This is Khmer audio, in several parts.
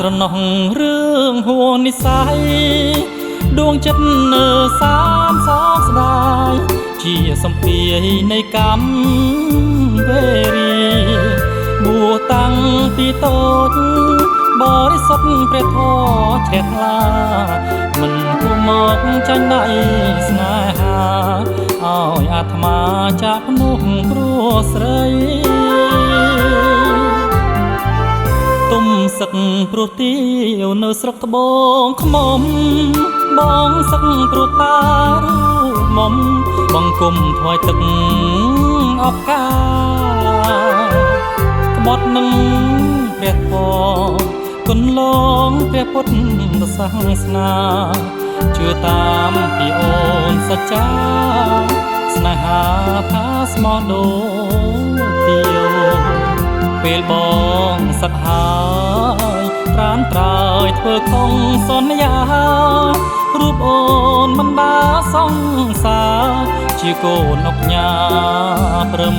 ស្រណោះរឿងហួនិស័យដួងចិត្តនៅសានសោកស្ដាយជាសំភាយនៃកម្មវេរីបួតាំងពីតូចបរិសុទ្ធព្រះធម៌ជ្រះថ្លាមិនគួរមកចាញ់ដៃស្នេហាឲ្យអាត្មាចាក់នោះព្រោះស្រីទុំសឹកព្រោះទាវនៅស្រុកត្បូងខ្មុំបងសឹកព្រោះតារូបមុំបងគុំថ្វាយទឹកអបការក្បត់នឹងព្រះធម៌គុណលងព្រះពុទ្ធសាសនាជឿតាមពីអូនសច្ចាស្នេហាថាស្មោះដូចទាវពេលបងសឹកហើយប្រានត្រើយធ្វើខុងសន្យារូបអូនមិនដាសង្សារជាកូនអុកញ៉ាព្រឹម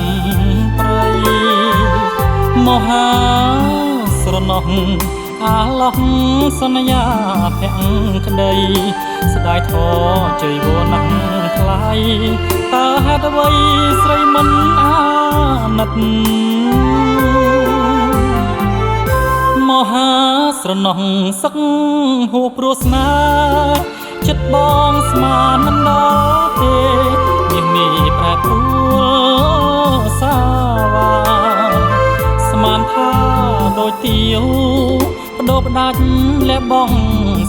ព្រៃមហាស្រណោះអាឡោះសន្យាភក្តីស្ដាយធေါ်ជ័យវរណាស់ថ្លៃតើហេតុអ្វីស្រីមិនអាណិតមហាស្រណោះសឹកហួព្រោះស្នាចិត្តបងស្មានមិនដល់ទេមាននេះប្រែប្រួលសាវាស្មានថាដូចទាវបដូរផ្ដាច់លះបង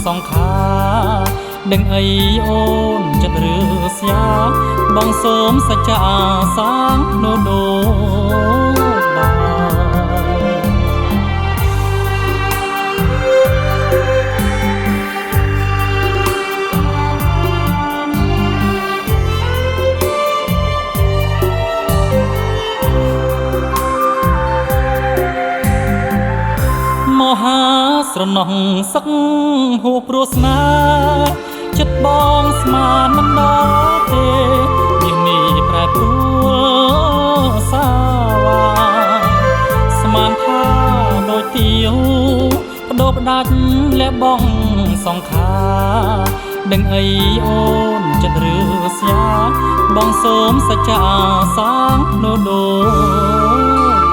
សង្ខារដឹងអីអូនចិត្តឬស្យាបងសូមសច្ចាសាងនោះដូចដែរមហាស្រណោះសឹកហួព្រោះស្នាចិត្តបងស្មានមិនដល់ទេមាននេះប្រែប្រួលសាវាស្មានថាដូចទាវបដូរផ្ដាច់លះបងសង្ខារដឹងអីអូនចិត្តឬស្យាបងសូមសច្ចាសាងនោះដូច